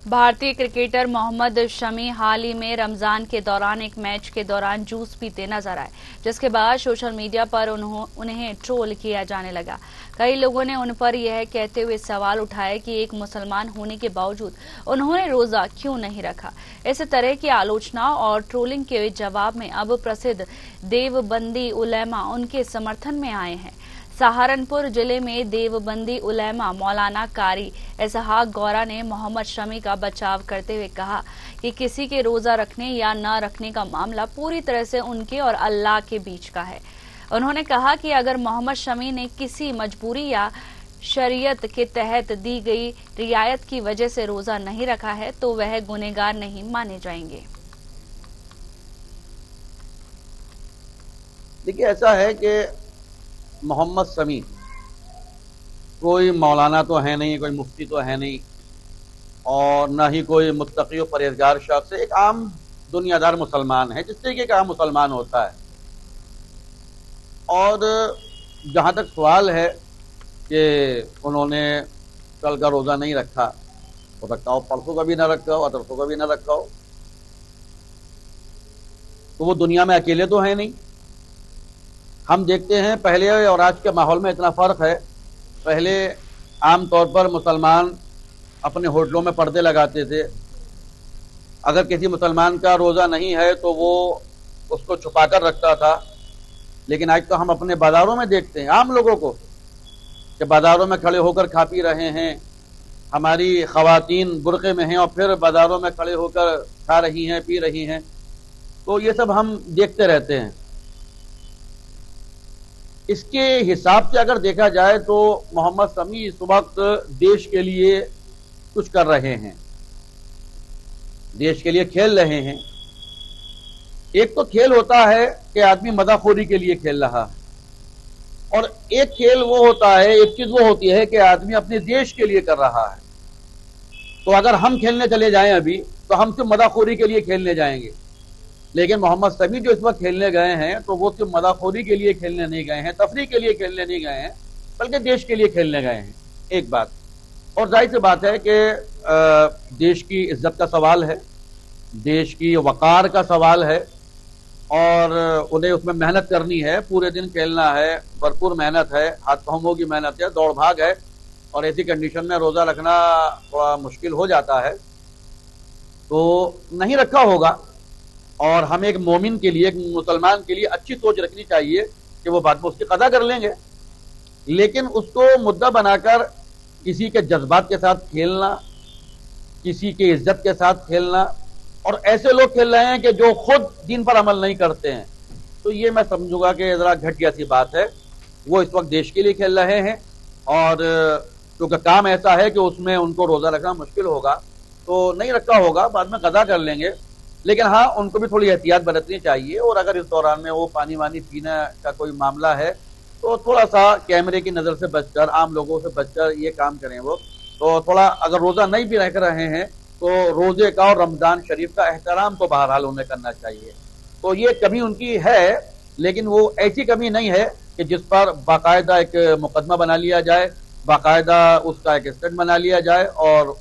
भारतीय क्रिकेटर मोहम्मद शमी हाल ही में रमजान के दौरान एक मैच के दौरान जूस पीते नजर आए, जिसके बाद सोशल मीडिया पर उन्हें ट्रोल किया जाने लगा। कई लोगों ने उन पर यह कहते हुए सवाल उठाए कि एक मुसलमान होने के बावजूद उन्होंने रोजा क्यों नहीं रखा। इस तरह की आलोचना और ट्रोलिंग के जवाब में अब प्रसिद्ध देवबंदी उलेमा उनके समर्थन में आए हैं। सहारनपुर जिले में देवबंदी उलेमा मौलाना कारी इसहाक गौरा ने मोहम्मद शमी का बचाव करते हुए कहा कि किसी के रोजा रखने या न रखने का मामला पूरी तरह से उनके और अल्लाह के बीच का है। उन्होंने कहा कि अगर मोहम्मद शमी ने किसी मजबूरी या शरीयत के तहत दी गई रियायत की वजह से रोजा नहीं रखा है तो वह गुनहगार नहीं माने जाएंगे। देखिए, ऐसा है कि मोहम्मद शमी कोई मौलाना तो है नहीं, कोई मुफ्ती तो है नहीं, और न ही कोई मुत्तकी और परहेजगार शख्स है। एक आम दुनियादार मुसलमान है, जिस तरीके का आम मुसलमान होता है। और जहाँ तक सवाल है कि उन्होंने कल का रोज़ा नहीं रखा, हो सकता हो परसों का भी ना रखा हो, तरसों का भी ना रखा हो, तो वो दुनिया में अकेले तो है नहीं। हम देखते हैं पहले और आज के माहौल में इतना फ़र्क है। पहले आम तौर पर मुसलमान अपने होटलों में पर्दे लगाते थे। अगर किसी मुसलमान का रोज़ा नहीं है तो वो उसको छुपा कर रखता था। लेकिन आज तो हम अपने बाज़ारों में देखते हैं आम लोगों को कि बाज़ारों में खड़े होकर खा पी रहे हैं। हमारी ख़वातीन बुर्क़े में हैं और फिर बाज़ारों में खड़े होकर खा रही हैं, पी रही हैं। तो ये सब हम देखते रहते हैं। इसके हिसाब से अगर देखा जाए तो मोहम्मद शमी इस वक्त देश के लिए कुछ कर रहे हैं, देश के लिए खेल रहे हैं। एक तो खेल होता है कि आदमी मदाखोरी के लिए खेल रहा है, और एक खेल वो होता है, एक चीज वो होती है कि आदमी अपने देश के लिए कर रहा है। तो अगर हम खेलने चले जाएं अभी, तो हम सिर्फ मदाखोरी के लिए खेलने जाएंगे। लेकिन मोहम्मद शमी जो इस वक्त खेलने गए हैं, तो वो सिर्फ मदाखोरी के लिए खेलने नहीं गए हैं, तफरीह के लिए खेलने नहीं गए हैं, बल्कि देश के लिए खेलने गए हैं। एक बात। और जाहिर सी बात है कि देश की इज्जत का सवाल है, देश की वक़ार का सवाल है, और उन्हें उसमें मेहनत करनी है। पूरे दिन खेलना है, भरपूर मेहनत है, हाथ पाँवों की मेहनत है, दौड़ भाग है, और ऐसी कंडीशन में रोज़ा रखना थोड़ा मुश्किल हो जाता है। तो नहीं रखा होगा। और हमें एक मोमिन के लिए, एक मुसलमान के लिए अच्छी सोच रखनी चाहिए कि वो बाद में उसकी कदा कर लेंगे। लेकिन उसको मुद्दा बनाकर किसी के जज्बात के साथ खेलना, किसी की इज्जत के साथ खेलना, और ऐसे लोग खेल रहे हैं कि जो खुद दीन पर अमल नहीं करते हैं, तो ये मैं समझूंगा कि जरा घटिया सी बात है। वो इस वक्त देश के लिए खेल रहे हैं, और क्योंकि काम ऐसा है कि उसमें उनको रोज़ा रखना मुश्किल होगा, तो नहीं रखा होगा, बाद में कदा कर लेंगे। लेकिन हाँ, उनको भी थोड़ी एहतियात बरतनी चाहिए। और अगर इस दौरान में वो पानी वानी पीने का कोई मामला है, तो थोड़ा सा कैमरे की नज़र से बचकर, आम लोगों से बचकर ये काम करें वो। तो थोड़ा अगर रोज़ा नहीं भी रख रहे हैं, तो रोज़े का और रमज़ान शरीफ का एहतराम तो बहरहाल उन्हें करना चाहिए। तो ये कमी उनकी है, लेकिन वो ऐसी कमी नहीं है कि जिस पर बाकायदा एक मुकदमा बना लिया जाए, बाकायदा उसका एक स्टेट बना लिया जाए और